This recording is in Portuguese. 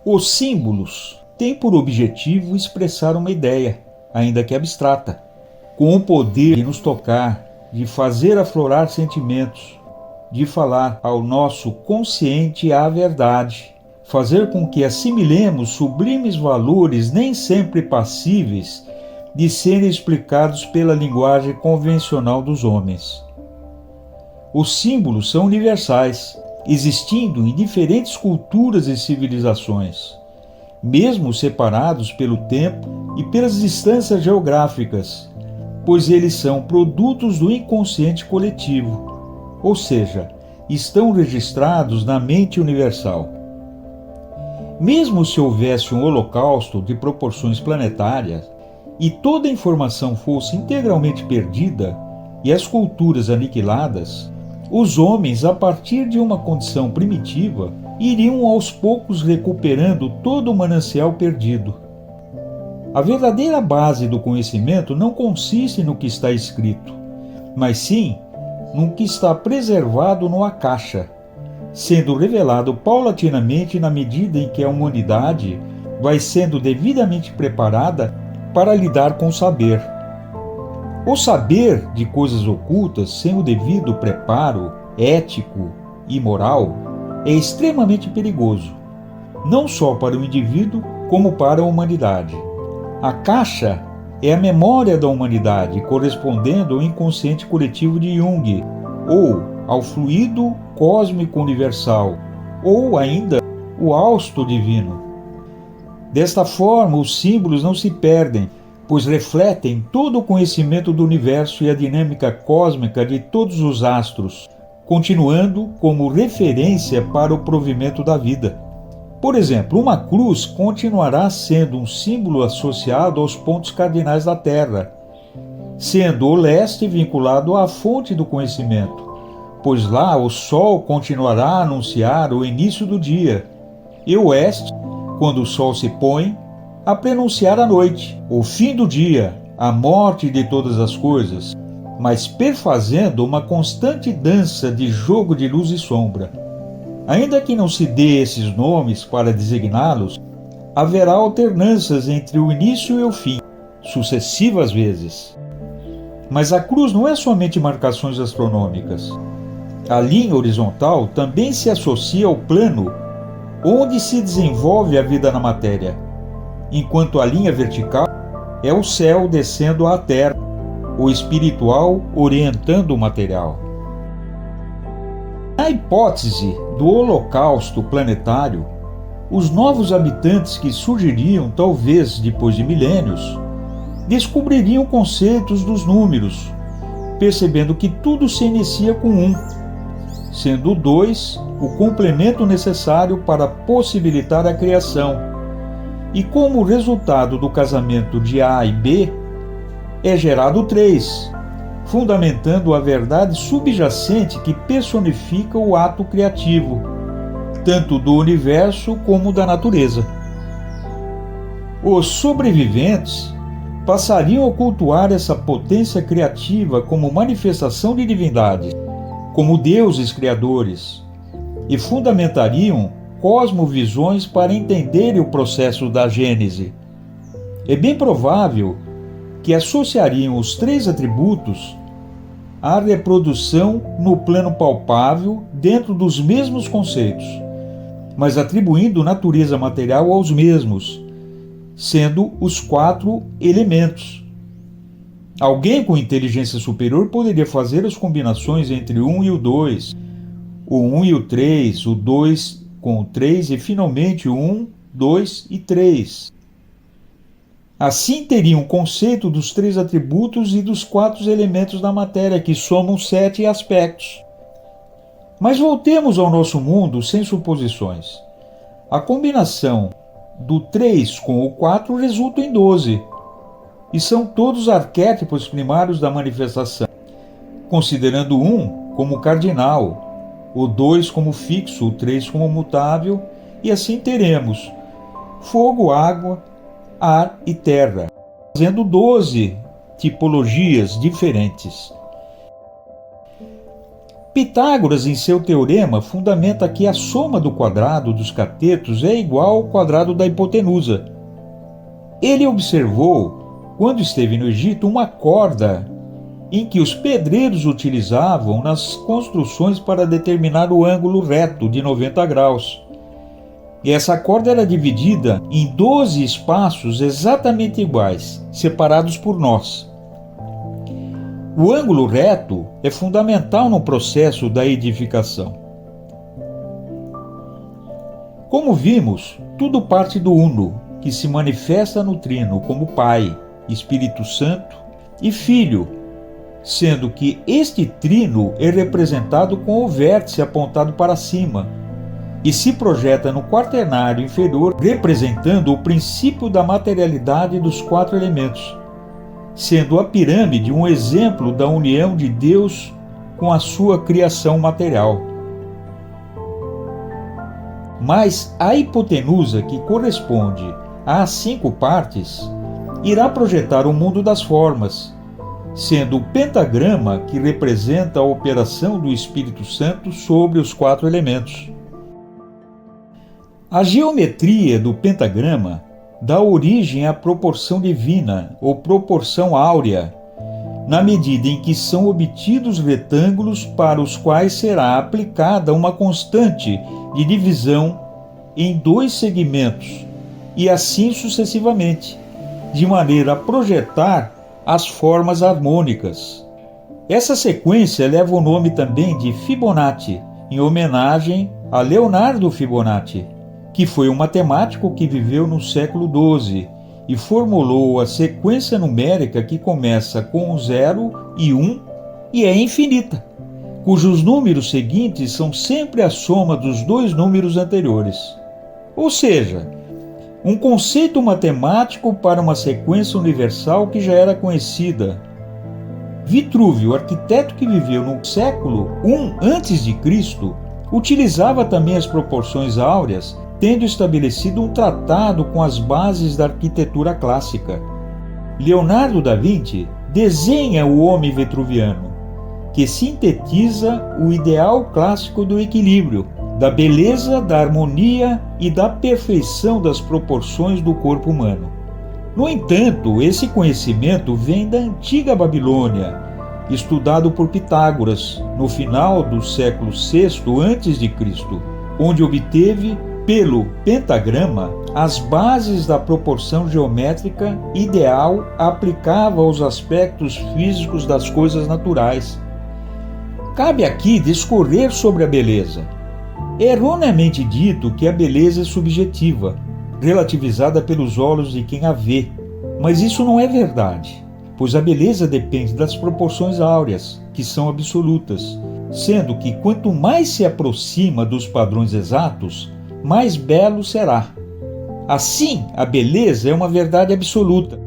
Os símbolos têm por objetivo expressar uma ideia, ainda que abstrata, com o poder de nos tocar, de fazer aflorar sentimentos, de falar ao nosso consciente a verdade, fazer com que assimilemos sublimes valores nem sempre passíveis de serem explicados pela linguagem convencional dos homens. Os símbolos são universais, existindo em diferentes culturas e civilizações, mesmo separados pelo tempo e pelas distâncias geográficas, pois eles são produtos do inconsciente coletivo, ou seja, estão registrados na mente universal. Mesmo se houvesse um holocausto de proporções planetárias e toda a informação fosse integralmente perdida e as culturas aniquiladas, os homens, a partir de uma condição primitiva, iriam aos poucos recuperando todo o manancial perdido. A verdadeira base do conhecimento não consiste no que está escrito, mas sim no que está preservado no Akasha, sendo revelado paulatinamente na medida em que a humanidade vai sendo devidamente preparada para lidar com o saber. O saber de coisas ocultas sem o devido preparo ético e moral é extremamente perigoso, não só para o indivíduo como para a humanidade. A Akasha é a memória da humanidade, correspondendo ao inconsciente coletivo de Jung, ou ao fluido cósmico universal, ou ainda o hausto divino. Desta forma, os símbolos não se perdem, pois refletem todo o conhecimento do universo e a dinâmica cósmica de todos os astros, continuando como referência para o provimento da vida. Por exemplo, uma cruz continuará sendo um símbolo associado aos pontos cardinais da Terra, sendo o leste vinculado à fonte do conhecimento, pois lá o sol continuará a anunciar o início do dia, e o oeste, quando o sol se põe, a prenunciar a noite, o fim do dia, a morte de todas as coisas, mas perfazendo uma constante dança de jogo de luz e sombra. Ainda que não se dê esses nomes para designá-los, haverá alternâncias entre o início e o fim, sucessivas vezes. Mas a cruz não é somente marcações astronômicas. A linha horizontal também se associa ao plano onde se desenvolve a vida na matéria, enquanto a linha vertical é o céu descendo à terra, o espiritual orientando o material. Na hipótese do holocausto planetário, os novos habitantes que surgiriam talvez depois de milênios descobririam conceitos dos números, percebendo que tudo se inicia com 1, sendo o 2 o complemento necessário para possibilitar a criação, e como resultado do casamento de A e B, é gerado o 3, fundamentando a verdade subjacente que personifica o ato criativo, tanto do universo como da natureza. Os sobreviventes passariam a cultuar essa potência criativa como manifestação de divindade, como deuses criadores, e fundamentariam cosmovisões para entenderem o processo da Gênese. É bem provável que associariam os 3 atributos à reprodução no plano palpável dentro dos mesmos conceitos, mas atribuindo natureza material aos mesmos, sendo os 4 elementos. Alguém com inteligência superior poderia fazer as combinações entre o 1 e o 2, o 1 e o 3, o 2 com o 3 e finalmente o 1, 2 e 3. Assim teria um conceito dos 3 atributos e dos 4 elementos da matéria, que somam 7 aspectos. Mas voltemos ao nosso mundo sem suposições. A combinação do 3 com o 4 resulta em 12, e são todos arquétipos primários da manifestação, considerando o 1 como cardinal, o 2 como fixo, o 3 como mutável, e assim teremos fogo, água, ar e terra, fazendo 12 tipologias diferentes. Pitágoras, em seu teorema, fundamenta que a soma do quadrado dos catetos é igual ao quadrado da hipotenusa. Ele observou, quando esteve no Egito, uma corda em que os pedreiros utilizavam nas construções para determinar o ângulo reto de 90 graus. E essa corda era dividida em 12 espaços exatamente iguais, separados por nós. O ângulo reto é fundamental no processo da edificação. Como vimos, tudo parte do Uno, que se manifesta no Trino como Pai, Espírito Santo e Filho, sendo que este trino é representado com o vértice apontado para cima e se projeta no quaternário inferior, representando o princípio da materialidade dos 4 elementos, sendo a pirâmide um exemplo da união de Deus com a sua criação material. Mas a hipotenusa, que corresponde às 5 partes, irá projetar o mundo das formas, sendo o pentagrama que representa a operação do Espírito Santo sobre os 4 elementos. A geometria do pentagrama dá origem à proporção divina ou proporção áurea, na medida em que são obtidos retângulos para os quais será aplicada uma constante de divisão em 2 segmentos, e assim sucessivamente, de maneira a projetar as formas harmônicas. Essa sequência leva o nome também de Fibonacci, em homenagem a Leonardo Fibonacci, que foi um matemático que viveu no século XII e formulou a sequência numérica que começa com 0 e 1 e é infinita, cujos números seguintes são sempre a soma dos 2 números anteriores. Ou seja, um conceito matemático para uma sequência universal que já era conhecida. Vitrúvio, arquiteto que viveu no século I a.C., utilizava também as proporções áureas, tendo estabelecido um tratado com as bases da arquitetura clássica. Leonardo da Vinci desenha o homem vitruviano, que sintetiza o ideal clássico do equilíbrio, da beleza, da harmonia e da perfeição das proporções do corpo humano. No entanto, esse conhecimento vem da antiga Babilônia, estudado por Pitágoras no final do século VI a.C., onde obteve, pelo pentagrama, as bases da proporção geométrica ideal aplicável aos aspectos físicos das coisas naturais. Cabe aqui discorrer sobre a beleza. É erroneamente dito que a beleza é subjetiva, relativizada pelos olhos de quem a vê, mas isso não é verdade, pois a beleza depende das proporções áureas, que são absolutas, sendo que quanto mais se aproxima dos padrões exatos, mais belo será. Assim, a beleza é uma verdade absoluta.